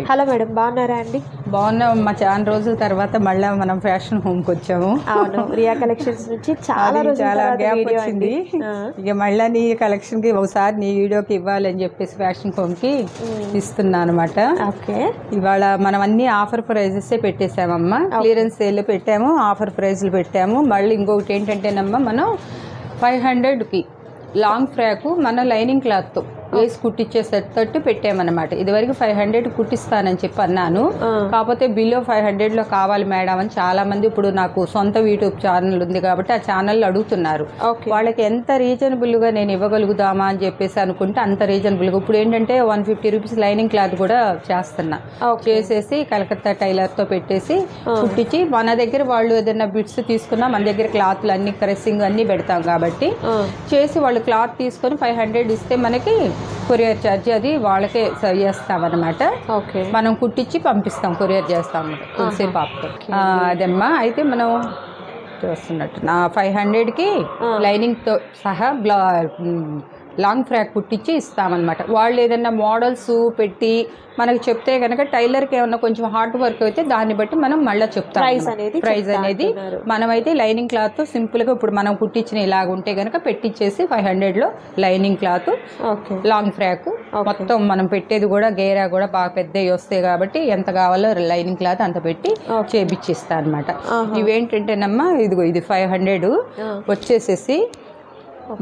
Side. Hello madam, బాగున్నారా అండి? బాగున్నామమ్మా. చాలా రోజుల తర్వాత మళ్ళీ మనం ఫ్యాషన్ హోమ్కి వచ్చాము. అవును, రియా కలెక్షన్స్ నుంచి చాలా గ్యాప్ వచ్చింది. ఇక మళ్ళీ నీ కలెక్షన్కి ఒకసారి నీ వీడియోకి ఇవ్వాలని చెప్పేసి ఫ్యాషన్ హోమ్కి ఇస్తున్నా అనమాట. ఓకే, ఇవాళ మనం అన్ని ఆఫర్ ప్రైజెస్ పెట్టేసామమ్మా. క్లియరెన్స్ సేల్ పెట్టాము, ఆఫర్ ప్రైజ్లు పెట్టాము. మళ్ళీ ఇంకొకటి ఏంటంటేనమ్మా, మనం 500కి లాంగ్ ఫ్రాక్ మన లైనింగ్ క్లాత్తో వేసి కుట్టించేసేటట్టు పెట్టామన్నమాట. ఇదివరకు 500 కుట్టిస్తానని చెప్పి అన్నాను. కాకపోతే బిలో 500లో కావాలి మేడం అని చాలా మంది ఇప్పుడు నాకు సొంత యూట్యూబ్ ఛానల్ ఉంది కాబట్టి ఆ ఛానల్ అడుగుతున్నారు. వాళ్ళకి ఎంత రీజనబుల్గా నేను ఇవ్వగలుగుదామా అని చెప్పేసి అనుకుంటే అంత రీజనబుల్గా. ఇప్పుడు ఏంటంటే 150 రూపీస్ లైనింగ్ క్లాత్ కూడా చేస్తున్నా. చేసేసి కలకత్తా టైలర్తో పెట్టేసి కుట్టించి మన దగ్గర వాళ్ళు ఏదైనా బిట్స్ తీసుకున్నా మన దగ్గర క్లాత్లు అన్ని క్రెస్సింగ్ అన్ని పెడతాం కాబట్టి చేసి వాళ్ళు క్లాత్ తీసుకొని 500 ఇస్తే మనకి కొరియర్ ఛార్జ్ అది వాళ్ళకే చేస్తామన్నమాట. మనం కుట్టించి పంపిస్తాం, కొరియర్ చేస్తాము కొద్దిసేపు ఆపుతాం. అదమ్మా. అయితే మనం చూస్తున్నట్టు 500కి లైనింగ్తో సహా లాంగ్ ఫ్రాక్ కుట్టించి ఇస్తామన్నమాట. వాళ్ళు ఏదైనా మోడల్స్ పెట్టి మనకి చెప్తే కనుక టైలర్కి ఏమన్నా కొంచెం హార్డ్ వర్క్ అయితే దాన్ని బట్టి మనం మళ్ళీ చెప్తాం ప్రైస్ అనేది. మనమైతే లైనింగ్ క్లాత్ సింపుల్గా ఇప్పుడు మనం కుట్టించిన ఇలాగ ఉంటే కనుక పెట్టించేసి 500లో లైనింగ్ క్లాత్ లాంగ్ ఫ్రాక్ మొత్తం మనం పెట్టేది కూడా గేరా కూడా బాగా పెద్దవి వస్తాయి కాబట్టి ఎంత కావాలో లైనింగ్ క్లాత్ అంత పెట్టి చేపిచ్చిస్తా అనమాట. ఇవేంటంటేనమ్మా ఇదిగో ఇది 500 వచ్చేసేసి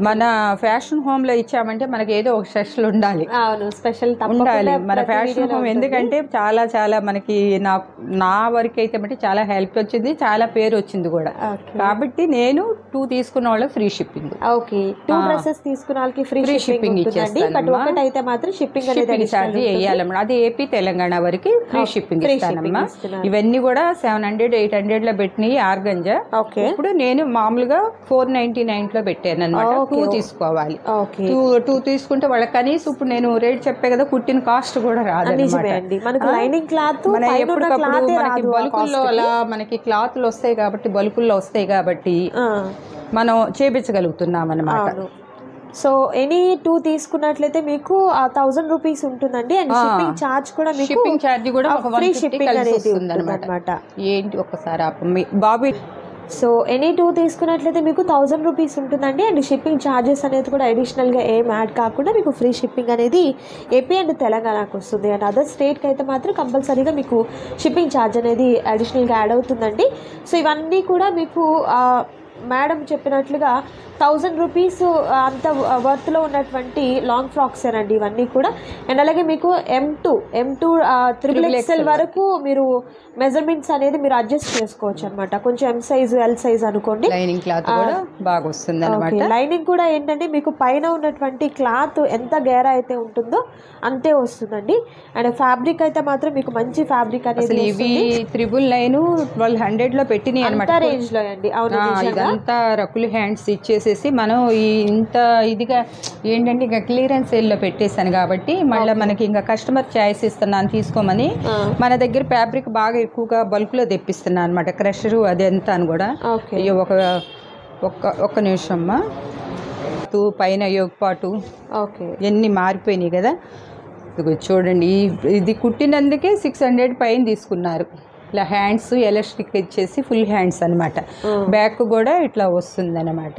మన ఫ్యాషన్ హోమ్ లో ఇచ్చామంటే మనకి ఏదో ఒక స్పెషల్ ఉండాలి. ఉండాలి మన ఫ్యాషన్ హోమ్. ఎందుకంటే చాలా చాలా మనకి నా వరకు అయితే బట్టి చాలా హెల్ప్ వచ్చింది, చాలా పేరు వచ్చింది కూడా. కాబట్టి నేను 2 తీసుకున్న వాళ్ళకి ఫ్రీ షిప్పింగ్. తీసుకున్న వాళ్ళకి ఫ్రీ షిప్పింగ్ ఛార్జ్ వేయాలన్నమాట. అది ఏపీ తెలంగాణ వరకు ఫ్రీ షిప్పింగ్ ఇస్తానమ్మా. ఇవన్నీ కూడా 700 800లో పెట్టినవి ఆర్గంజా. ఇప్పుడు నేను మామూలుగా 499లో పెట్టాను అనమాట. 2 తీసుకోవాలి. 2 తీసుకుంటే వాళ్ళకి కనీసం ఇప్పుడు నేను రేట్ చెప్పే కదా కుట్టిన కాస్ట్ కూడా రాదు. ఎప్పటికప్పుడు మనకి బల్కుల్లో అలా మనకి క్లాత్లు వస్తాయి కాబట్టి బల్కుల్లో వస్తాయి కాబట్టి మనం చేపించగలుగుతున్నాం అన్నమాట. సో ఎనీ 2 తీసుకున్నట్లయితే మీకు 1000 రూపీస్ ఉంటుందండి. అండ్ షిప్పింగ్ ఛార్జ్ కూడా షిప్పింగ్ ఛార్జ్ కూడా ఒక 150 కలిసి వస్తుంది అనమాట. ఏంటి ఒక్కసారి బాబీ. సో ఎనీ 2 తీసుకున్నట్లయితే మీకు 1000 రూపీస్ ఉంటుందండి. అండ్ షిప్పింగ్ ఛార్జెస్ అనేది కూడా అడిషనల్గా ఏం యాడ్ కాకుండా మీకు ఫ్రీ షిప్పింగ్ అనేది ఏపీ అండ్ తెలంగాణకు వస్తుంది. అండ్ అదర్ స్టేట్కి అయితే మాత్రం కంపల్సరీగా మీకు షిప్పింగ్ ఛార్జ్ అనేది అడిషనల్గా యాడ్ అవుతుందండి. సో ఇవన్నీ కూడా మీకు మేడం చెప్పినట్లుగా 1000 రూపీస్ అంత వర్త్లో ఉన్నటువంటి లాంగ్ ఫ్రాక్స్ అండి ఇవన్నీ కూడా. అండ్ అలాగే మీకు M2 XXL వరకు మీరు మెజర్మెంట్స్ అనేది మీరు అడ్జస్ట్ చేసుకోవచ్చు అనమాట. కొంచెం M సైజ్ L సైజ్ అనుకోండి. లైనింగ్ క్లాత్ కూడా బాగా వస్తుంది అనమాట. లైనింగ్ కూడా ఏంటంటే మీకు పైన ఉన్నటువంటి క్లాత్ ఎంత గేరా అయితే ఉంటుందో అంతే వస్తుందండి. అండ్ ఫ్యాబ్రిక్ అయితే మాత్రం మీకు మంచి ఫ్యాబ్రిక్ అనేది ఇవి 999 1200లో పెట్టినాయి అనమాట రేంజ్ లో అండి. ఇదంతా రకుల్ హ్యాండ్స్ ఇచ్చేసేసి మనం ఇంత ఇదిగా ఏంటంటే ఇంకా క్లియరెన్స్ సేల్లో పెట్టేశాను కాబట్టి మళ్ళీ మనకి ఇంకా కస్టమర్ చాయిస్ ఇస్తున్నాను తీసుకోమని. మన దగ్గర ఫ్యాబ్రిక్ బాగా ఎక్కువగా బల్క్లో తెప్పిస్తున్నాను అనమాట. క్రషరు అదంతా అని కూడా. ఒక్క నిమిషం అమ్మా. పైన యోగపాటు ఎన్ని మారిపోయినాయి కదా. చూడండి ఇది కుట్టినందుకే 600 పైన తీసుకున్నారు. ఇలా హ్యాండ్స్ ఎలాస్టిక్ ఇచ్చేసి ఫుల్ హ్యాండ్స్ అనమాట. బ్యాక్ కూడా ఇట్లా వస్తుంది అనమాట.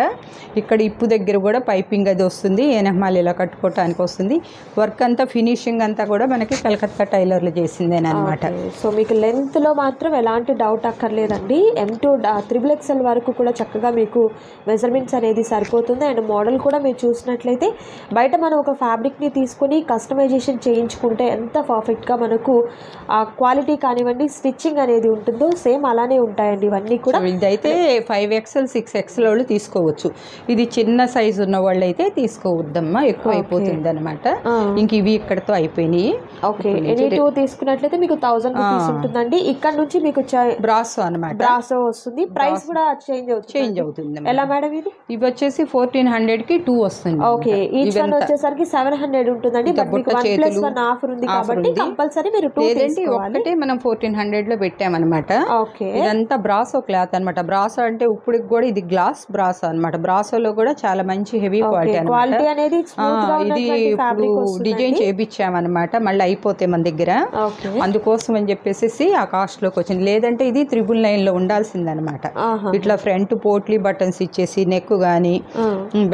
ఇక్కడ ఇప్పు దగ్గర కూడా పైపింగ్ అది వస్తుంది. ఎనహమాలు ఇలా కట్టుకోవటానికి వస్తుంది. వర్క్ అంతా ఫినిషింగ్ అంతా కూడా మనకి కలకత్తా టైలర్లు చేసిందేనమాట. సో మీకు లెంత్లో మాత్రం ఎలాంటి డౌట్ అక్కర్లేదండి. M2 XXL వరకు కూడా చక్కగా మీకు మెజర్మెంట్స్ అనేది సరిపోతుంది. అండ్ మోడల్ కూడా మీరు చూసినట్లయితే బయట మనం ఒక ఫ్యాబ్రిక్ని తీసుకొని కస్టమైజేషన్ చేయించుకుంటే ఎంత పర్ఫెక్ట్గా మనకు ఆ క్వాలిటీ కానివ్వండి స్టిచ్చింగ్ అనేది ఉంటుందో సేమ్ అలానే ఉంటాయండి ఇవన్నీ కూడా. ఇదైతే 5XL 6XL వాళ్ళు తీసుకోవచ్చు. ఇది చిన్న సైజు ఉన్న వాళ్ళు అయితే తీసుకోవద్దమ్మా, ఎక్కువ అయిపోతుంది అనమాట. ఇంక ఇవి ఇక్కడతో అయిపోయినాయి. ఎనీ 2 తీసుకున్నట్లయితే మీకు 1000 రూపీస్ ఉంటుందండి. ఇక్కడ నుంచి మీకు బ్రాసో అనమాట. బ్రాసో వస్తుంది. ప్రైస్ కూడా చేంజ్ అవుతుంది. ఎలా మేడం ఇది? ఇవి వచ్చేసి 1400కి 2 వస్తుంది. ఓకే, ఈచ్ వన్ వచ్చేసరికి 700 ఉంటుందండి. బట్ మీకు 1+1 ఆఫర్ ఉంది కాబట్టి కంపల్సరీ మీరు 2 తీసుకోవాలి. ఒకటే మనం 1400లో పెట్టామన్నమాట. ఓకే ఇదంతా బ్రాసో క్లాత్ అన్నమాట. బ్రాసో అంటే ఇప్పటికి కూడా ఇది గ్లాస్ బ్రాసో అన్నమాట. బ్రాసోలో కూడా చాలా మంచి హెవీ క్వాలిటీ అన్నమాట. క్వాలిటీ అనేది ఇది ఇప్పుడు డిజైన్ చేయించామన్నమాట. మళ్ళీ అయిపోతే మన దగ్గర, ఓకే అందుకోసం అని చెప్పేసి ఆ కాస్ట్ లోకి వచ్చింది. లేదంటే ఇది 999 లో ఉండాల్సిందనమాట. ఇట్లా ఫ్రంట్ పోట్లీ బటన్స్ ఇచ్చేసి నెక్ గానీ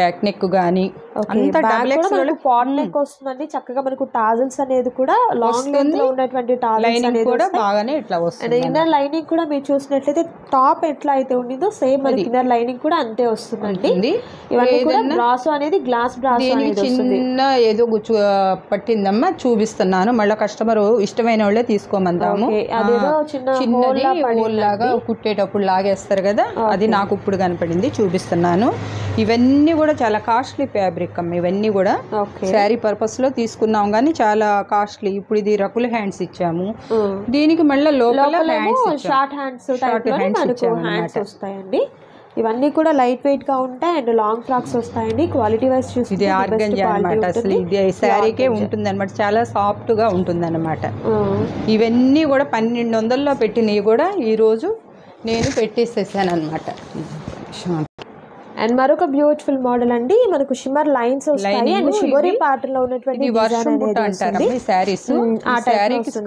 బ్యాక్ నెక్ గానీ అంతా డబుల్ ఎక్స్ఎల్ పాట్ నెక్ వస్తుందండి. చక్కగా మనకు టాజల్స్ అనేది కూడా లాంగ్ లెంత్ లో ఉన్నటువంటి టాజల్స్ లైనింగ్ అనేది కూడా బాగానే ఇట్లా వస్తుంది. ఇన్నర్ లైనింగ్ కూడా మీరు చూసినట్లయితే టాప్ ఎట్లా అయితే ఉండిందో సేమ్ మనకి ఇన్నర్ లైనింగ్ కూడా అంతే వస్తుందండి. ఇవన్నీ కూడా బ్రాసో అనేది గ్లాస్ బ్రాసో అనేది వస్తుంది. చిన్న ఏదో పట్టిందమ్మా, చూపిస్తున్నాను. మళ్ళీ కస్టమర్ ఇష్టమైన వాళ్ళే తీసుకోమంటాము. అదేదో చిన్నది హోల్ లాగా కుట్టేటప్పుడు లాగేస్తారు కదా, అది నాకు ఇప్పుడు కనపడింది, చూపిస్తున్నాను. ఇవన్నీ కూడా చాలా కాస్ట్లీ ఫ్యాబ్రిక్ అమ్మ. ఇవన్నీ కూడా శారీ పర్పస్ లో తీసుకున్నాం కానీ చాలా కాస్ట్లీ. ఇప్పుడు ఇది రకుల హ్యాండ్స్ ఇచ్చాము, దీనికి మళ్ళీ లోపల షార్ట్ హ్యాండ్స్ హ్యాండ్స్ వస్తాయండి. ఇవన్నీ కూడా లైట్ వెయిట్ గా ఉంటాయి అండ్ లాంగ్ ఫ్రాక్స్ వస్తాయండి. క్వాలిటీ వైజ్ చూస్తే ఇది ఆర్గంజా అన్నమాట. అసలు ఇది శారీకే ఉంటుంది అనమాట. చాలా సాఫ్ట్ గా ఉంటుంది అనమాట. ఇవన్నీ కూడా 1200లో పెట్టినవి కూడా ఈ రోజు నేను పెట్టేసేసాను అనమాట. అండ్ మరొక బ్యూటిఫుల్ మోడల్ అండి, మనకు షిమ్మర్ లైన్స్ వస్తాయి అండ్ షిబోరి ప్యాటర్న్ లో ఉన్నటువంటి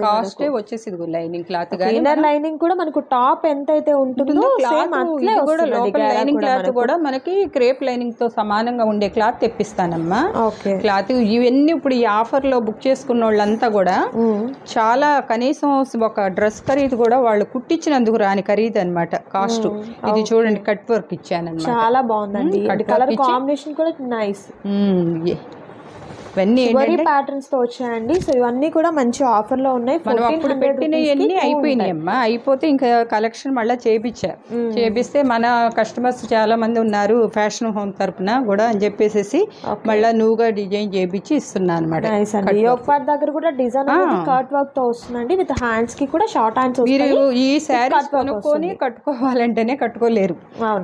కాస్ట్ వచ్చేసి లైనింగ్ క్లాత్ గాని ఇన్నర్ లైనింగ్ కూడా మనకు టాప్ ఎంత అయితే ఉంటుందో సేమ్ అట్లే కూడా లోపల లైనింగ్ క్లాత్ కూడా మనకి క్రేప్ లైనింగ్ తో సమానంగా ఉండే క్లాత్ తెప్పిస్తానమ్మా. క్లాత్ ఇవన్నీ ఇప్పుడు ఈ ఆఫర్ లో బుక్ చేసుకున్న వాళ్ళంతా కూడా చాలా కనీసం ఒక డ్రెస్ ఖరీదు కూడా వాళ్ళు కుట్టించినందుకు రాని ఖరీదు అనమాట కాస్ట్. ఇది చూడండి కట్ వర్క్ ఇచ్చానన్నమాట. చాలా బాగుందండి. కలర్ కాంబినేషన్ కూడా నైస్. ఇవన్నీ ప్యాటర్న్స్ తో వచ్చాయండి. సో ఇవన్నీ కూడా మంచి ఆఫర్ లో ఉన్నాయి. మనం అప్పుడు పెట్టినవన్నీ అయిపోయినాయి అమ్మా. అయిపోతే ఇంకా కలెక్షన్ మళ్ళీ చేపిస్తే మన కస్టమర్స్ చాలా మంది ఉన్నారు ఫ్యాషన్ హోమ్ తరపున కూడా అని చెప్పేసి మళ్ళీ నువ్వుగా డిజైన్ చేపించి ఇస్తున్నా అనమాట. దగ్గర కూడా డిజైన్ కట్ వర్క్ తో వస్తుందండి. విత్ హ్యాండ్స్ కి కూడా షార్ట్ హ్యాండ్స్. మీరు ఈ శారీస్ కొనుక్కొని కట్టుకోవాలంటేనే కట్టుకోలేరు.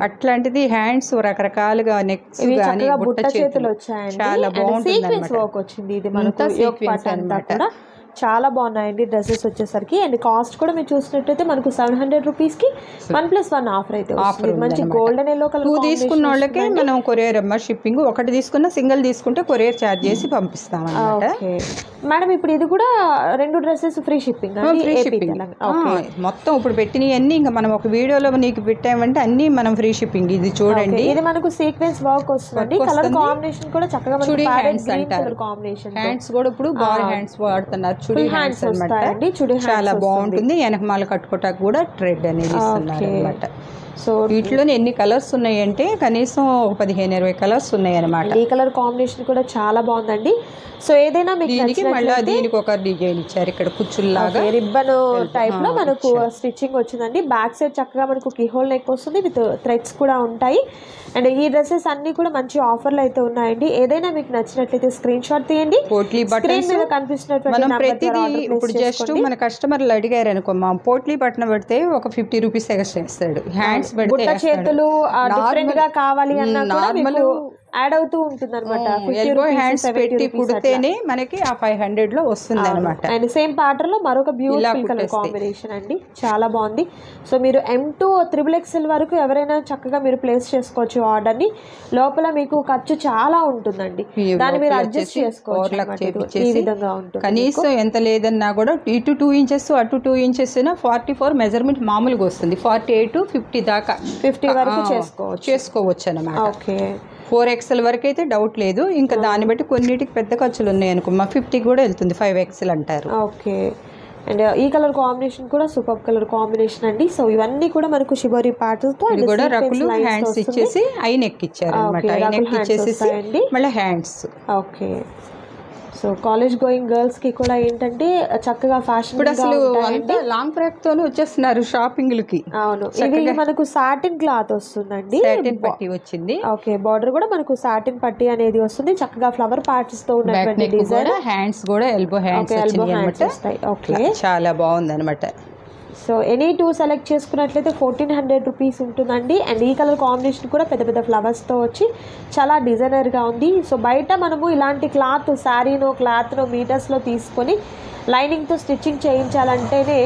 అట్లాంటిది హ్యాండ్స్ రకరకాలుగా నెక్స్ గానీ బుట్ట చేతులు వచ్చాయండి. చాలా బాగుంటుంది. వచ్చింది ఇది మనకు కూడా చాలా బాగున్నాయండి డ్రెస్సెస్ వచ్చేసరికి. అండ్ కాస్ట్ కూడా మీరు చూసినట్టయితే మనకు 700 రూపీస్కి 1+1 ఆఫర్ అయితే వస్తుంది. మంచి గోల్డెన్ ఎల్లో కలర్ తీసుకున్న వాళ్ళకి మనం కొరియర్ అమ్మ షిప్పింగ్. ఒకటి తీసుకున్న సింగిల్ తీసుకుంటే కొరియర్ ఛార్జ్ చేసి పంపిస్తాం. మేడం ఇప్పుడు ఇది కూడా 2 డ్రెస్సెస్ ఫ్రీ షిప్పింగ్ మొత్తం ఇప్పుడు పెట్టినవన్నీ ఇంకా మనం ఒక వీడియోలో నీకు పెట్టామంటే అన్ని మనం ఫ్రీ షిప్పింగ్. ఇది చూడండి, ఇది మనకు సీక్వెన్స్ వర్క్ వస్తుంది. కలర్ కాంబినేషన్ కూడా చక్కగా హ్యాండ్స్ కూడా ఇప్పుడు బార్ హ్యాండ్స్ వాడుతున్నారు. చుడి హ్యాండ్స్ అన్నమాట. చాలా బాగుంటుంది. వెనకమాల కట్టుకోవటానికి కూడా థ్రెడ్ అనేది ఇస్తున్నారు అనమాట. సో వీటిలోనే ఎన్ని కలర్స్ ఉన్నాయంటే కనీసం 15-20 కలర్స్ ఉన్నాయి అనమాట. ఈ కలర్ కాంబినేషన్ కూడా చాలా బాగుందండి. సో ఏదైనా దీనికి మళ్ళీ దీనికి ఒక డిజైన్ ఇచ్చారు. ఇక్కడ కుచ్చుల్లాగా రిబ్బన్ టైప్ లో మనకు స్టిచ్చింగ్ వచ్చిందండి. బ్యాక్ సైడ్ చక్కగా మనకు కీహోల్ నెక్ వస్తుంది విత్ థ్రెడ్స్ కూడా ఉంటాయి. అండ్ ఈ డ్రెస్సెస్ అన్ని కూడా మంచి ఆఫర్లు అయితే ఉన్నాయండి. ఏదైనా మీకు నచ్చినట్లయితే స్క్రీన్ షాట్ తీయండి. పోట్లీ బటన్స్ కనిపిస్తున్నటువంటి ప్రతిదీ ఇప్పుడు జస్ట్ మన కస్టమర్లు అడిగారు అనుకో, మా పోట్లీ బటన్ పెడితే ఒక 50 రూపీస్ ఎక్స్ట్రా ఇస్తాడు. హ్యాండ్స్ బుట్ట చేతులు డిఫరెంట్ గా కావాలి అన్న నార్మల్ యాడ్ అవుతూ ఉంటుంది అనమాట. ఎల్బో హ్యాండ్స్ పెట్టి కుడితేనే మనకి ఆ 500 లో వస్తుంది అనమాట. అండ్ సేమ్ ప్యాటర్న్ లో మరొక బ్యూటిఫుల్ కలర్ కాంబినేషన్ అండి, చాలా బాగుంది. సో మీరు M2 XXL వరకు ఎవరైనా చక్కగా మీరు ప్లేస్ చేసుకోవచ్చు ఆర్డర్ ని. లోపల మీకు ఖర్చు చాలా ఉంటుందండి, దాన్ని మీరు అడ్జస్ట్ చేసుకోవచ్చు. ఈ విధంగా ఉంటుంది. కనీసం ఎంత లేదన్నా కూడా ఇటు 2 ఇంచెస్ అటు 2 ఇంచెస్ 44 మెజర్మెంట్ మామూలుగా వస్తుంది. 48 to 50 దాకా 50 వరకు చేసుకోవచ్చు అనమాట. ఓకే 4XL వరకు అయితే డౌట్ లేదు. ఇంకా దాన్ని బట్టి కొన్నిటికి పెద్ద ఖర్చులు ఉన్నాయి అనుకో, 50 కూడా వెళ్తుంది. 5XL అంటారు. ఓకే అండ్ ఈ కలర్ కాంబినేషన్ కూడా సూపర్ కలర్ కాంబినేషన్ అండి. సో ఇవన్నీ కూడా మనకు షిబోరి ప్యాటర్న్స్ తో కూడా రకులు హ్యాండ్స్ ఇచ్చేసి ఐ నెక్ ఇచ్చారు అనమాట. ఐ నెక్ ఇచ్చేసి మళ్ళీ hands. Okay so college going girls కి కూడా ఏంటంటే చక్కగా ఫ్యాషన్ ఇప్పుడు అసలు లాంగ్ ఫ్రాక్ తోనే వచ్చేస్తున్నారు షాపింగ్లకి. అవును, ఇది మనకు సాటిన్ క్లాత్ వస్తుందండి. సాటిన్ పట్టీ వచ్చింది. ఓకే బార్డర్ కూడా మనకు సాటిన్ పట్టీ అనేది వస్తుంది. చక్కగా ఫ్లవర్ ప్యాటర్న్స్ తో ఉన్నటువంటి డిజైన్. హ్యాండ్స్ కూడా ఎల్బో హ్యాండ్స్ వస్తాయి. ఓకే చాలా బాగుంది అనమాట. సో ఎనీ 2 సెలెక్ట్ చేసుకున్నట్లయితే 1400 రూపీస్ ఉంటుందండి. అండ్ ఈ కలర్ కాంబినేషన్ కూడా పెద్ద పెద్ద ఫ్లవర్స్తో వచ్చి చాలా డిజైనర్గా ఉంది. సో బయట మనము ఇలాంటి క్లాత్నో మీటర్స్లో తీసుకొని లైనింగ్తో స్టిచ్చింగ్ చేయించాలంటేనే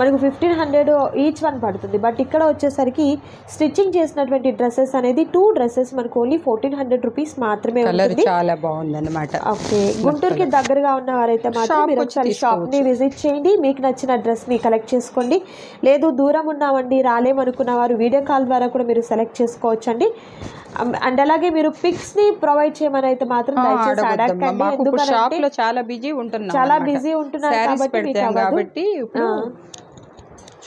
మనకు 1500 ఈచ్ వన్ పడుతుంది. బట్ ఇక్కడ వచ్చేసరికి స్టిచ్చింగ్ చేసినటువంటి డ్రెస్సెస్ అనేది 2 డ్రెస్సెస్ మనకు ఓన్లీ 1400 రూపీస్ మాత్రమే ఉంటుంది. చాలా బాగుంది అనమాట. ఓకే, గుంటూరుకి దగ్గరగా ఉన్న వారైతే మాత్రం మీరు ఒకసారి షాప్ని విజిట్ చేయండి, మీకు నచ్చిన డ్రెస్ని కలెక్ట్ చేసుకోండి. లేదు దూరం ఉన్నామండి రాలేమనుకున్న వారు వీడియో కాల్ ద్వారా కూడా మీరు సెలెక్ట్ చేసుకోవచ్చు అండి. అండ్ అలాగే మీరు పిక్స్ ని ప్రొవైడ్ చేయమని అయితే మాత్రం దయచేసి అడగండి. ఎందుకంటే చాలా బిజీ ఉంటున్నారు కాబట్టి ఇప్పుడు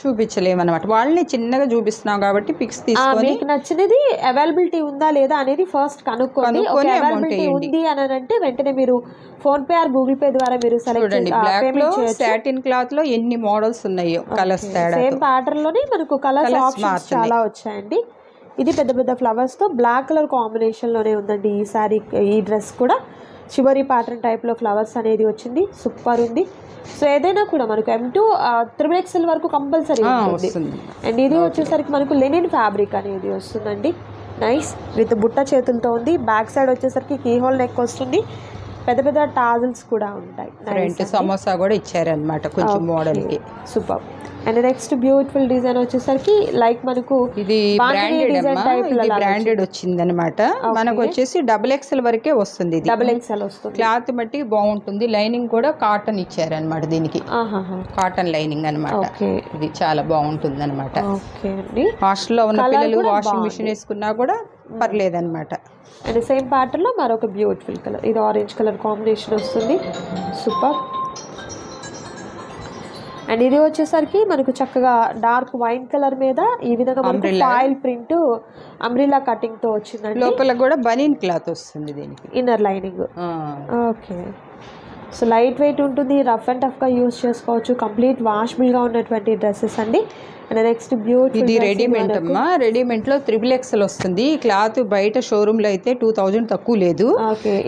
చూపించలేమన్నమాట. వాళ్ళని చిన్నగా చూపిస్తున్నాం కాబట్టి పిక్స్ తీసుకొని మీకు నచ్చినది అవైలబిలిటీ ఉందా లేదా అనేది ఫస్ట్ కనుక్కోండి. అవైలబిలిటీ ఉంది అని అంటే వెంటనే మీరు phone pay are Google pay ద్వారా మీరు సెలెక్ట్ చేయండి. సాటిన్ క్లాత్ లో ఎన్ని మోడల్స్ ఉన్నాయో కలర్స్ తేడా, సేమ్ ప్యాటర్న్ లోనే మనకు కలర్స్ ఆప్షన్స్ చాలా వచ్చాయండి. ఇది పెద్ద పెద్ద ఫ్లవర్స్ తో బ్లాక్ కలర్ కాంబినేషన్ లోనే ఉందండి ఈ సారీ. ఈ డ్రెస్ కూడా చివరి ప్యాటర్న్ టైప్ లో ఫ్లవర్స్ అనేది వచ్చింది, సూపర్ ఉంది. సో ఏదైనా కూడా మనకు M2 3XL వరకు కంపల్సరీ ఉంటుంది. అండ్ ఇది వచ్చేసరికి మనకు లెనిన్ ఫ్యాబ్రిక్ అనేది వస్తుందండి. నైస్ విత్ బుట్ట చేతులతో ఉంది. బ్యాక్ సైడ్ వచ్చేసరికి కీ హోల్ నెక్ వస్తుంది. పెద్ద పెద్ద టాజిల్స్ కూడా ఉంటాయి. సమోసా కూడా ఇచ్చారనమాట కొంచెం మోడల్ కి. Super. And next beautiful design వచ్చేసరికి లైక్ మనకు ఇది బ్రాండెడ్ వచ్చింది అనమాట. మనకు వచ్చేసి XXL వరకే వస్తుంది. XXL వస్తుంది. క్లాత్ బట్టి బాగుంటుంది. లైనింగ్ కూడా కాటన్ ఇచ్చారనమాట దీనికి, కాటన్ లైనింగ్ అనమాట. ఇది చాలా బాగుంటుంది అనమాట. హాస్టల్లో ఉన్న పిల్లలు వాషింగ్ మిషన్ వేసుకున్నా కూడా పర్లేదన్నమాట. అండ్ సేమ్ ప్యాటర్న్ లో మరొక బ్యూటిఫుల్ కలర్, ఇది ఆరెంజ్ కలర్ కాంబినేషన్ వస్తుంది, సూపర్. అండ్ ఇది వచ్చేసరికి మనకు చక్కగా డార్క్ వైన్ కలర్ మీద ఈ విధంగా మనకు ఫాయిల్ ప్రింట్ అంబ్రిల్లా కటింగ్ తో వచ్చిందండి. లోపల కూడా బనీన్ క్లాత్ వస్తుంది దీనికి, inner lining. Okay, so light weight ఉంటుంది, రఫ్ అండ్ టఫ్ గా యూజ్ చేసుకోవచ్చు. కంప్లీట్ వాషబుల్ గా ఉన్నటువంటి డ్రెస్సెస్ అండి. అండ్ నెక్స్ట్ బ్యూటిఫుల్ ఇది రెడీమేడ్ అమ్మా. రెడీమేడ్ లో XXL వస్తుంది. క్లాత్ బయట షోరూమ్ లో అయితే 2000 తక్కువ లేదు.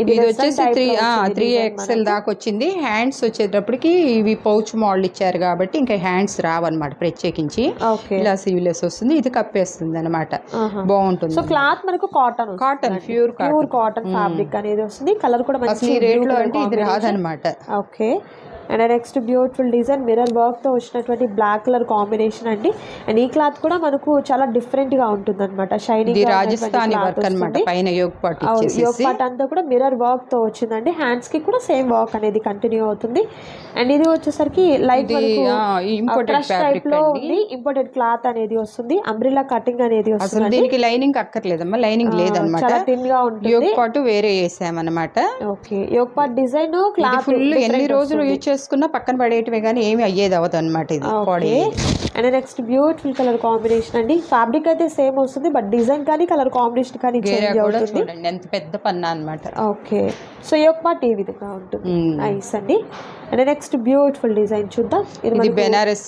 ఇది వచ్చేసి 3XL దాకా వచ్చింది. హ్యాండ్స్ వచ్చేటప్పటికి ఇవి పౌచ్ మోడల్ ఇచ్చారు కాబట్టి ఇంకా హ్యాండ్స్ రావన్నమాట ప్రత్యేకించి. ఇలా సీవ్లెస్ వస్తుంది, ఇది కప్పేస్తుంది అనమాట. బాగుంటుంది. సో క్లాత్ మనకు కాటన్ ప్యూర్ కాటన్ ఫ్యాబ్రిక్ అనేది వస్తుంది. కలర్ కూడా మంచి రేట్ లో అంటే ఇది రాదనమాట. Okay. And next beautiful design mirror వర్క్తో వచ్చినటువంటి బ్లాక్ కలర్ కాంబినేషన్ అండి. అండ్ ఈ క్లాత్ కూడా మనకు చాలా డిఫరెంట్గా ఉంటుంది అనమాట. షైనింగ్ రాజస్థానీ వర్క్ అన్నమాట. పైన యోగ్ పార్ట్ అంతా కూడా మిర్రర్ వర్క్తో వచ్చిందండి. హ్యాండ్స్కి కూడా సేమ్ వర్క్ అనేది కంటిన్యూ అవుతుంది. అండ్ ఇది వచ్చేసరికి లైక్ టైప్ లో ఉంది, ఇంపోర్టెడ్ క్లాత్ అనేది వస్తుంది. అంబ్రిల్లా కటింగ్ అనేది వస్తుంది. దీనికి లైనింగ్ అక్కర్లేదమ్మా, లైనింగ్ లేదన్నమాట. చాలా థిన్ గా ఉంటుంది. యోగ్ పార్ట్ వేరే వేసామన్నమాట. Okay, yoke part design cloth full ఎన్ని రోజులు యూజ్ చేసుకున్నా పక్కన పడేయటమే కానీ ఏమి అయ్యేది అవ్వదు అనమాట ఇది. And next beautiful colour combination అండి. ఫ్యాబ్రిక్ అయితే సేమ్ వస్తుంది, బట్ డిజైన్ కానీ కలర్ కాంబినేషన్ కానీ చేంజ్ అవుతుంది. ఎంత పెద్ద పన్నా అనమాట. ఓకే, సో యోగ్ పార్ట్ ఈ విధంగా ఉంటుంది. నైస్ అండి. అండ్ నెక్స్ట్ బ్యూటిఫుల్ డిజైన్ చూద్దాం. ఇది బెనారస్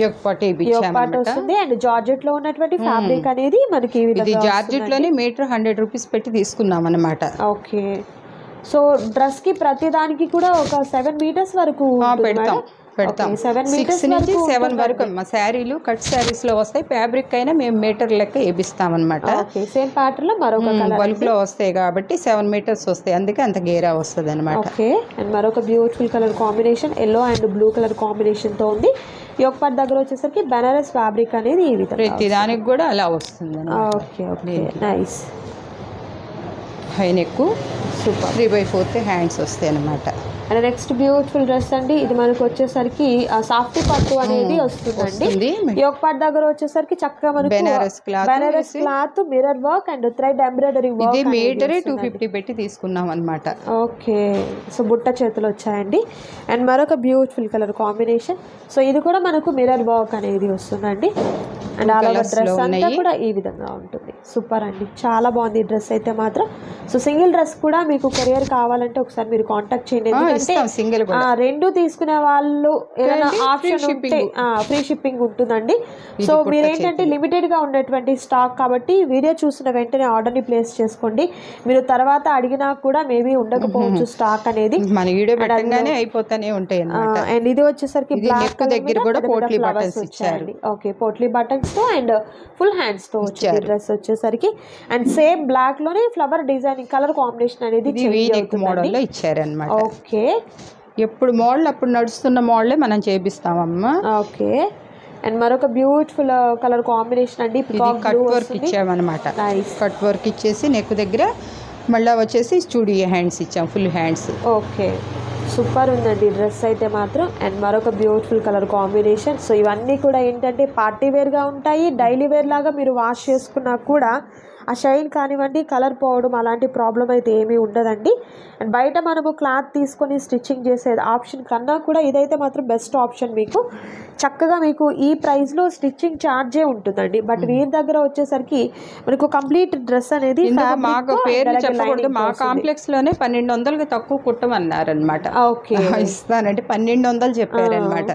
యోగ్ పార్ట్ వస్తుంది. అండ్ జార్జెట్ లో ఉన్నటువంటి ఫ్యాబ్రిక్ అనేది మనకి జార్జెట్ లోనే మీటర్ 100 రూపీస్ పెట్టి తీసుకున్నాం అనమాట. ఓకే, సో డ్రెస్ కి ప్రతి దానికి కూడా ఒక 7 మీటర్స్ వరకు పెడతాం. 6 నుంచి 7 వరకు మా శారీలు కట్ శారీస్ లో వస్తాయి. ఫ్యాబ్రిక్ అయినా మేము మీటర్ లెక్క వేపిస్తాం అనమాట. సేమ్ ప్యాటర్న్ లో మరొక బల్క్ లో వస్తాయి కాబట్టి 7 మీటర్స్ వస్తాయి, అందుకే అంత గేరా వస్తుంది అనమాట. ఓకే, అండ్ మరొక beautiful colour combination yellow and blue colour combination తో ఉంది. యోగ్ పార్ట్ దగ్గర వచ్చేసరికి బెనారస్ ఫ్యాబ్రిక్ అనేది ఈ విధంగా ప్రతి దానికి కూడా అలా వస్తుంది. Okay okay, nice. High neck, super. 3/4 hands వస్తాయి అనమాట. అండ్ నెక్స్ట్ బ్యూటిఫుల్ డ్రెస్ అండి. ఇది మనకు వచ్చేసరికి సాఫ్టీ పట్టు అనేది వస్తుందండి. యోగ్ పార్ట్ దగ్గర వచ్చేసరికి చక్కగా మనకు Banaras cloth mirror work and thread embroidery work. ఇది మీటర్ 250 పెట్టి తీసుకున్నాం అనమాట. ఓకే, సో బుట్ట చేతులు వచ్చాయండి. అండ్ మరొక బ్యూటిఫుల్ కలర్ కాంబినేషన్. సో ఇది కూడా మనకు మిర్రర్ వర్క్ అనేది వస్తుందండి. అండ్ ఆల్ ఓవర్ డ్రెస్ అంతా కూడా ఈ విధంగా ఉంటుంది. సూపర్ అండి, చాలా బాగుంది ఈ డ్రెస్ అయితే మాత్రం. సో సింగిల్ డ్రెస్ కూడా మీకు కొరియర్ కావాలంటే ఒకసారి మీరు కాంటాక్ట్ చేయండి. రెండు తీసుకునే వాళ్ళు ఏదైనా ఆప్షన్ ఉంటే ఫ్రీ షిప్పింగ్ ఉంటుందండి. సో మీరేంటంటే లిమిటెడ్ గా ఉన్నటువంటి స్టాక్ కాబట్టి వీడియో చూసిన వెంటనే ఆర్డర్ ని ప్లేస్ చేసుకోండి. మీరు తర్వాత అడిగినా కూడా మేబీ ఉండకపోవచ్చు స్టాక్ అనేది. అయిపోతానే ఉంటాయి. అండ్ ఇది వచ్చేసరికి బ్లాక్ దగ్గర కూడా పోట్లీ బటన్స్ ఇచ్చారు. ఓకే, పోట్లీ బటన్స్ తో అండ్ ఫుల్ హ్యాండ్స్ తో వచ్చింది డ్రెస్ వచ్చేసరికి. అండ్ సేమ్ బ్లాక్ లోనే ఫ్లవర్ డిజైనింగ్ కలర్ కాంబినేషన్ అనేది మోడల్ లో ఇచ్చారన్నమాట. ఓకే, ఎప్పుడు మోడల్ అప్పుడు నడుస్తున్న మోడలే మనం చేపిస్తామమ్మా. ఓకే, అండ్ మరొక బ్యూటిఫుల్ కలర్ కాంబినేషన్ అండి, పికాక్ కట్ బ్లూ వర్క్ ఇచ్చామన్నమాట. నైస్. కట్ వర్క్ ఇచ్చేసి నెక్ దగ్గర మళ్ళీ వచ్చేసి స్టూడియో హ్యాండ్స్ ఇచ్చాం, ఫుల్ హ్యాండ్స్. ఓకే, సూపర్ ఉందండి డ్రెస్ అయితే మాత్రం. అండ్ మరొక బ్యూటిఫుల్ కలర్ కాంబినేషన్. సో ఇవన్నీ కూడా ఏంటంటే పార్టీ వేర్గా ఉంటాయి, డైలీ వేర్ లాగా మీరు వాష్ చేసుకున్నా కూడా ఆ షైన్ కానివ్వండి, కలర్ పోవడం అలాంటి ప్రాబ్లం అయితే ఏమీ ఉండదండి. అండ్ బయట మనము క్లాత్ తీసుకొని స్టిచ్చింగ్ చేసే ఆప్షన్ కన్నా కూడా ఇదైతే మాత్రం బెస్ట్ ఆప్షన్. మీకు చక్కగా మీకు ఈ ప్రైస్లో స్టిచ్చింగ్ ఛార్జే ఉంటుందండి. బట్ వీరి దగ్గర వచ్చేసరికి మనకు కంప్లీట్ డ్రెస్ అనేది మాకు పేరు చెప్పకూడదు, మా కాంప్లెక్స్ లోనే 1200కి తక్కువ కుట్టమన్నారనమాట. ఓకే, ఇస్తానంటే 1200 చెప్పారనమాట.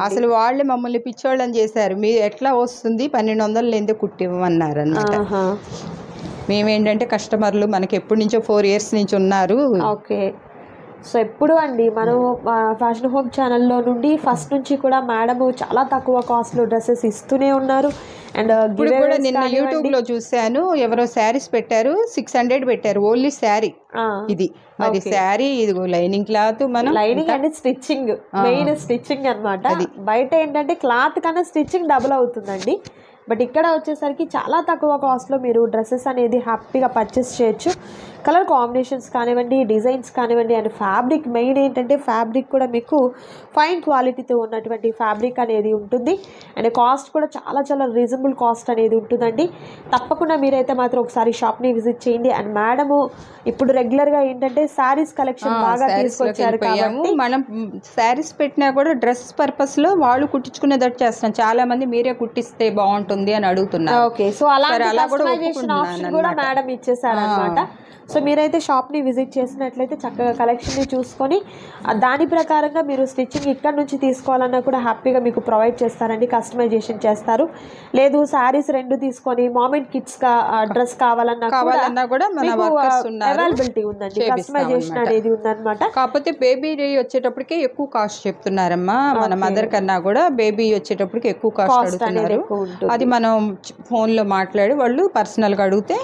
అసలు వాళ్ళే మమ్మల్ని పిచ్చోళ్ళని చేశారు, మీరు ఎట్లా వస్తుంది 1200 ఎందుకు కుట్టివ్వమన్నారు అన్నమాట. మేమేంటంటే కస్టమర్లు మనకి ఎప్పటి నుంచో 4 years నుంచి ఉన్నారు. ఓకే, సో ఎప్పుడు అండి మనం ఫ్యాషన్ హోమ్ ఛానల్లో నుండి ఫస్ట్ నుంచి కూడా మేడం చాలా తక్కువ కాస్ట్లో డ్రెస్సెస్ ఇస్తూనే ఉన్నారు. అండ్ ఇప్పుడు కూడా నిన్న యూట్యూబ్ లో చూసాను, ఎవరో శారీస్ పెట్టారు, 600 పెట్టారు ఓన్లీ శారీ. ఇది మరి శారీ, ఇది లైనింగ్ క్లాత్, మనం lining and stitching, main stitching అనమాట. బయట ఏంటంటే క్లాత్ కన్నా స్టిచ్చింగ్ డబుల్ అవుతుందండి. బట్ ఇక్కడ వచ్చేసరికి చాలా తక్కువ కాస్ట్లో మీరు డ్రెస్సెస్ అనేది హ్యాపీగా పర్చేస్ చేయొచ్చు. కలర్ కాంబినేషన్స్ కానివ్వండి, డిజైన్స్ కానివ్వండి, అండ్ ఫ్యాబ్రిక్, మెయిన్ ఏంటంటే ఫ్యాబ్రిక్ కూడా మీకు ఫైన్ క్వాలిటీతో ఉన్నటువంటి ఫ్యాబ్రిక్ అనేది ఉంటుంది. అండ్ కాస్ట్ కూడా చాలా చాలా రీజనబుల్ కాస్ట్ అనేది ఉంటుందండి. తప్పకుండా మీరైతే మాత్రం ఒకసారి షాప్ని విజిట్ చేయండి. అండ్ మేడము ఇప్పుడు రెగ్యులర్గా ఏంటంటే శారీస్ కలెక్షన్ బాగా తీసుకొచ్చారు కాబట్టి మనం శారీస్ పెట్టినా కూడా డ్రెస్ పర్పస్లో వాళ్ళు కుట్టించుకునేటట్టు చేస్తున్నాం. చాలా మంది మీరే కుట్టిస్తే బాగుంటుంది అని అడుగుతున్నారు. ఓకే, సో అలా కస్టమైజేషన్ ఆప్షన్ కూడా మేడం ఇచ్చేసారనమాట. సో మీరైతే షాప్ని విజిట్ చేసినట్లయితే చక్కగా కలెక్షన్ని చూసుకొని దాని ప్రకారంగా మీరు స్టిచ్చింగ్ ఇక్కడ నుంచి తీసుకోవాలన్నా కూడా హ్యాపీగా మీకు ప్రొవైడ్ చేస్తారండి, కస్టమైజేషన్ చేస్తారు. లేదు శారీస్ 2 తీసుకొని మామెంట్ కిడ్స్ డ్రెస్ కావాలన్నా కూడా అవైలబిలిటీ ఉందండి, కస్టమైజేషన్ అనేది ఉందన్నమాట. కాకపోతే బేబీ వచ్చేటప్పటికే ఎక్కువ కాస్ట్ చెప్తున్నారమ్మా. మన మదర్ కన్నా కూడా బేబీ వచ్చేటప్పటికి ఎక్కువ కాస్ట్ అడుగుతున్నారు. అది మనం ఫోన్లో మాట్లాడి వాళ్ళు పర్సనల్గా అడిగితే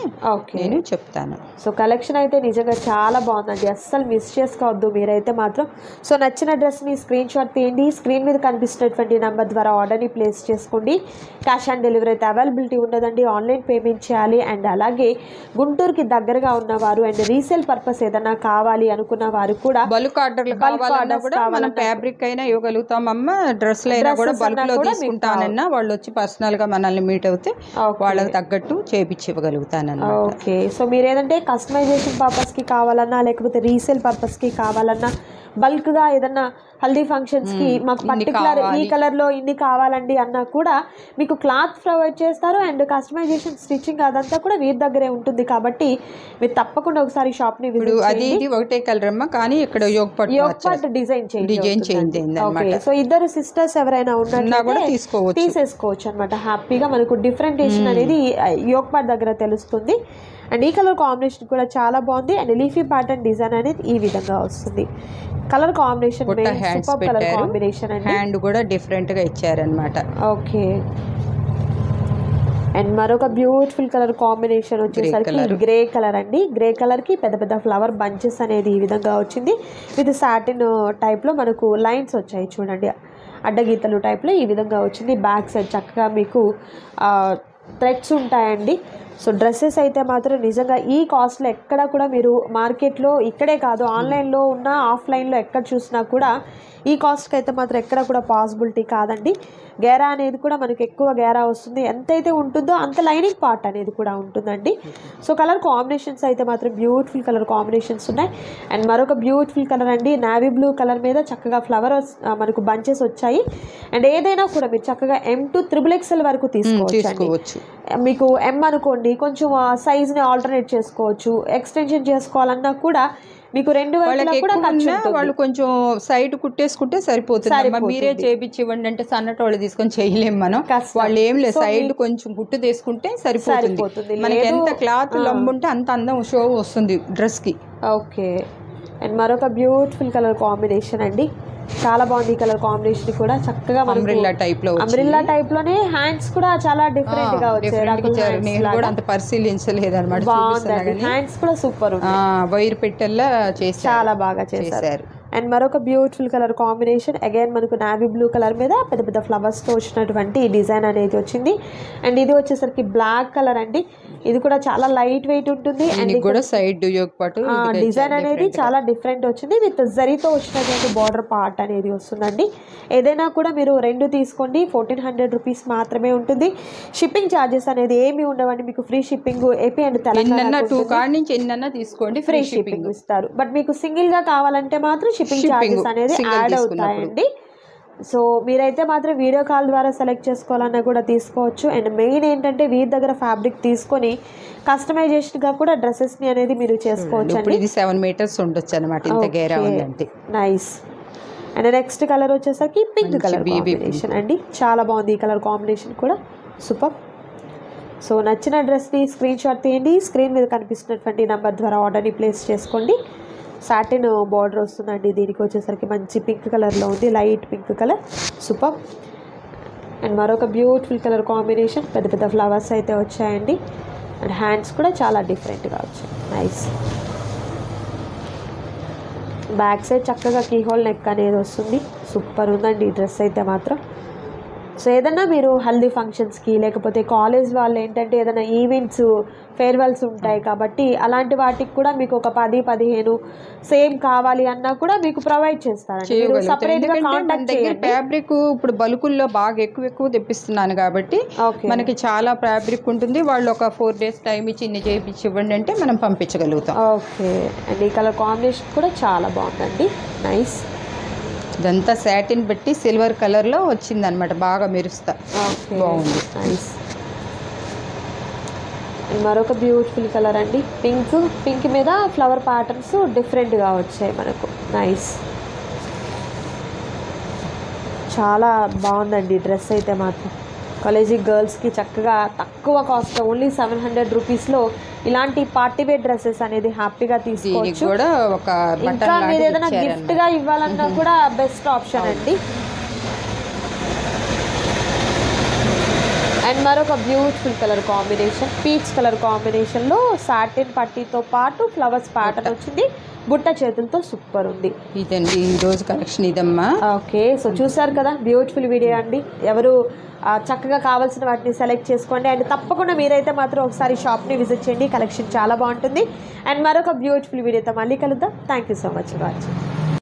నేను చెప్తాను. సో కలెక్షన్ అయితే నిజంగా చాలా బాగుందండి, అస్సలు మిస్ చేసుకోవద్దు మీరైతే మాత్రం. సో నచ్చిన డ్రెస్ని స్క్రీన్ షాట్ తీయండి, స్క్రీన్ మీద కనిపిస్తున్నటువంటి నెంబర్ ద్వారా ఆర్డర్ని ప్లేస్ చేసుకోండి. క్యాష్ ఆన్ డెలివరీ అయితే అవైలబిలిటీ ఉండదండి, ఆన్లైన్ పేమెంట్ చేయాలి. అండ్ అలాగే గుంటూరుకి దగ్గరగా ఉన్నవారు అండ్ రీసేల్ పర్పస్ ఏదైనా కావాలి అనుకున్న వారు కూడా బల్క్ ఆర్డర్లు కావాలన్నా కూడా మనం ఫ్యాబ్రిక్ అయినా ఇవ్వగలుగుతామమ్మా, డ్రెస్లు అయినా కూడా బల్క్ లో తీసుకుంటానన్నా వాళ్ళు వచ్చి పర్సనల్ గా మనల్ని మీట్ అవుతే వాళ్ళకి తగ్గట్టు చేపించి ఇవ్వగలుగుతానన్నా. ఓకే, సో మీరు ఏదంటే కస్టమైజేషన్ పర్పస్కి కావాలన్నా లేకపోతే రీసేల్ పర్పస్కి కావాలన్నా బల్క్గా ఏదన్నా హల్దీ ఫంక్షన్స్కి మాకు పర్టికులర్ ఈ కలర్లో ఇన్ని కావాలండి అన్నా కూడా మీకు క్లాత్ ప్రొవైడ్ చేస్తారు. అండ్ కస్టమైజేషన్ స్టిచ్చింగ్ అదంతా కూడా వీరి దగ్గరే ఉంటుంది కాబట్టి మీరు తప్పకుండా ఒకసారి షాప్ని విజిట్ చేయండి. ఒకటే కలర్ అమ్మా, కానీ ఇక్కడ యోగపాట్ డిజైన్ చేయండి. ఓకే, సో ఇద్దరు సిస్టర్స్ ఎవరైనా ఉన్నా కూడా తీసేసుకోవచ్చు అనమాట హ్యాపీగా. మనకు డిఫరెంటేషన్ అనేది యోగపాట్ దగ్గర తెలుస్తుంది. అండ్ ఈ కలర్ కాంబినేషన్ కూడా చాలా బాగుంది. అండ్ లీఫీ ప్యాటర్న్ డిజైన్ అనేది ఈ విధంగా వస్తుంది. Colour combination super colour combination అండి, హ్యాండ్ కూడా డిఫరెంట్ గా ఇచ్చారనమాట. ఓకే, అండ్ మరొక బ్యూటిఫుల్ కలర్ కాంబినేషన్ వచ్చేసరికి గ్రే కలర్ అండి. గ్రే కలర్ కి పెద్ద పెద్ద ఫ్లవర్ బంచెస్ అనేది ఈ విధంగా వచ్చింది. విత్ సాటిన్ టైప్ లో మనకు లైన్స్ వచ్చాయి చూడండి, అడ్డగీతలు టైప్ లో ఈ విధంగా వచ్చింది. బ్యాక్ సైడ్ చక్కగా మీకు థ్రెడ్స్ ఉంటాయండి. సో డ్రెస్సెస్ అయితే మాత్రం నిజంగా ఈ కాస్ట్లో ఎక్కడ కూడా మీరు మార్కెట్లో ఇక్కడే కాదు ఆన్లైన్లో ఉన్న ఆఫ్లైన్లో ఎక్కడ చూసినా కూడా ఈ కాస్ట్కి అయితే మాత్రం ఎక్కడ కూడా పాసిబిలిటీ కాదండి. గేరా అనేది కూడా మనకి ఎక్కువ గేరా వస్తుంది, ఎంతైతే ఉంటుందో అంత లైనింగ్ పార్ట్ అనేది కూడా ఉంటుందండి. సో కలర్ కాంబినేషన్స్ అయితే మాత్రం బ్యూటిఫుల్ కలర్ కాంబినేషన్స్ ఉన్నాయి. అండ్ మరొక బ్యూటిఫుల్ కలర్ అండి, నావీ బ్లూ కలర్ మీద చక్కగా ఫ్లవర్స్ మనకు బంచెస్ వచ్చాయి. అండ్ ఏదైనా కూడా మీరు చక్కగా M to XXL వరకు తీసుకోవచ్చు. మీకు M అనుకోండి, కొంచెం సైజ్ని ఆల్టర్నేట్ చేసుకోవచ్చు, ఎక్స్టెన్షన్ చేసుకోవాలన్నా కూడా మీకు 2 వైపులా కూడా వాళ్ళు కొంచెం సైడ్ కుట్టేసుకుంటే సరిపోతుంది. మీరే చేపించి ఇవ్వండి అంటే సన్నటి వాళ్ళు తీసుకొని చేయలేము మనం. వాళ్ళు ఏం లేదు, సైడ్ కొంచెం కుట్టు తీసుకుంటే సరిపోతుంది. మనకి ఎంత క్లాత్ లొంబుంటే అంత అందం షో వస్తుంది డ్రెస్ కి. ఓకే, అండ్ మరొక బ్యూటిఫుల్ కలర్ కాంబినేషన్ అండి, చాలా బాగుంది. ఈ కలర్ కాంబినేషన్ కూడా చక్కగా అంబ్రెల్లా టైప్ లోనే హ్యాండ్స్ కూడా చాలా డిఫరెంట్ గా వచ్చాయి. నేను కూడా అంత పరిశీలించలేదు అనమాట. హ్యాండ్స్ కూడా సూపర్ వైర్ పెట్టెల్లా చేసి చాలా బాగా చేశారు. అండ్ మరొక బ్యూటిఫుల్ కలర్ కాంబినేషన్, అగైన్ మనకు నావీ బ్లూ కలర్ మీద పెద్ద పెద్ద ఫ్లవర్స్తో వచ్చినటువంటి డిజైన్ అనేది వచ్చింది. అండ్ ఇది వచ్చేసరికి బ్లాక్ కలర్ అండి, ఇది కూడా చాలా లైట్ వెయిట్ ఉంటుంది. అండ్ కూడా సైడ్ డిజైన్ అనేది చాలా డిఫరెంట్ వచ్చింది, విత్ జరీతో వచ్చినటువంటి బార్డర్ పార్ట్ అనేది వస్తుందండి. ఏదైనా కూడా మీరు 2 తీసుకోండి, 1400 రూపీస్ మాత్రమే ఉంటుంది. షిప్పింగ్ ఛార్జెస్ అనేది ఏమి ఉండవండి, మీకు free shipping AP and Telangana తీసుకోండి, ఫ్రీ షిప్పింగ్ ఇస్తారు. బట్ మీకు సింగిల్ గా కావాలంటే మాత్రం షిప్పింగ్ ఛార్జెస్ అనేది యాడ్ అవుతాయండి. సో మీరైతే మాత్రం వీడియో కాల్ ద్వారా సెలెక్ట్ చేసుకోవాలన్నా కూడా తీసుకోవచ్చు. అండ్ మెయిన్ ఏంటంటే వీరి దగ్గర ఫ్యాబ్రిక్ తీసుకొని కస్టమైజేషన్గా కూడా డ్రెస్సెస్ని అనేది మీరు చేసుకోవచ్చు అండి. ఇది 7 మీటర్స్ ఉండొచ్చు అనమాట, ఇంత గేరా ఉందంటే. నైస్. అండ్ నెక్స్ట్ కలర్ వచ్చేసరికి పింక్ కలర్ కాంబినేషన్ అండి, చాలా బాగుంది ఈ కలర్ కాంబినేషన్ కూడా, సూపర్. సో నచ్చిన డ్రెస్ని స్క్రీన్ షాట్ తీయండి, స్క్రీన్ మీద కనిపిస్తున్నటువంటి నెంబర్ ద్వారా ఆర్డర్ని ప్లేస్ చేసుకోండి. సాటిన్ బార్డర్ వస్తుందండి, దీనికి వచ్చేసరికి మంచి పింక్ కలర్లో ఉంది, light pink colour, super. And మరొక బ్యూటిఫుల్ కలర్ కాంబినేషన్, పెద్ద పెద్ద ఫ్లవర్స్ అయితే వచ్చాయండి. అండ్ హ్యాండ్స్ కూడా చాలా డిఫరెంట్గా వచ్చాయి, నైస్. బ్యాక్ సైడ్ చక్కగా కీహోల్ నెక్ అనేది వస్తుంది, సూపర్ ఉందండి ఈ డ్రెస్ అయితే మాత్రం. సో ఏదన్నా మీరు హల్దీ ఫంక్షన్స్కి లేకపోతే కాలేజ్ వాళ్ళు ఏంటంటే ఏదైనా ఈవెంట్స్ ఫేర్వెల్స్ ఉంటాయి కాబట్టి అలాంటి వాటికి కూడా మీకు ఒక 10-15 సేమ్ కావాలి అన్నా కూడా మీకు ప్రొవైడ్ చేస్తారండి. సపరేట్గా కాంటాక్ట్ చేయండి. ఫ్యాబ్రిక్ ఇప్పుడు బల్కుల్లో బాగా ఎక్కువ తెప్పిస్తున్నాను కాబట్టి మనకి చాలా ఫ్యాబ్రిక్ ఉంటుంది. వాళ్ళు ఒక 4 days టైం ఇచ్చి ఇన్ని చేయించి ఇవ్వండి అంటే మనం పంపించగలుగుతాం. ఓకే. అండ్ ఈ కలర్ కాంబినేషన్ కూడా చాలా బాగుందండి, నైస్. ఇదంతా సాటిన్ బట్టి సిల్వర్ కలర్లో వచ్చిందనమాట, బాగా మెరుస్తా, బాగుంది, నైస్. మరొక బ్యూటిఫుల్ కలర్ అండి, పింక్ మీద ఫ్లవర్ ప్యాటర్న్స్ డిఫరెంట్గా వచ్చాయి మనకు, నైస్. చాలా బాగుందండి డ్రెస్ అయితే మాత్రం. కాలేజీ గర్ల్స్కి చక్కగా తక్కువ కాస్ట్, ఓన్లీ 700 రూపీస్లో ఇలాంటి పార్టీ వేర్ డ్రెస్సెస్ అనేది హ్యాపీగా తీసుకోవచ్చు. ఇంకా మీరు ఏదైనా గిఫ్ట్గా ఇవ్వాలన్నా కూడా బెస్ట్ ఆప్షన్ అండి. అండ్ మరొక beautiful colour combination, peach colour కాంబినేషన్లో సాటిన్ పట్టీతో పాటు ఫ్లవర్స్ ప్యాటర్న్ వచ్చింది, బుట్ట చేతులతో సూపర్ ఉంది. ఇదండి ఈరోజు కలెక్షన్ ఇదమ్మా. ఓకే, సో చూసారు కదా బ్యూటిఫుల్ వీడియో అండి. ఎవరు చక్కగా కావాల్సిన వాటిని సెలెక్ట్ చేసుకోండి. అండ్ తప్పకుండా మీరైతే మాత్రం ఒకసారి షాప్ని విజిట్ చేయండి, కలెక్షన్ చాలా బాగుంటుంది. అండ్ మరొక బ్యూటిఫుల్ వీడియోతో మళ్ళీ కలుద్దాం. Thank you so much for watching.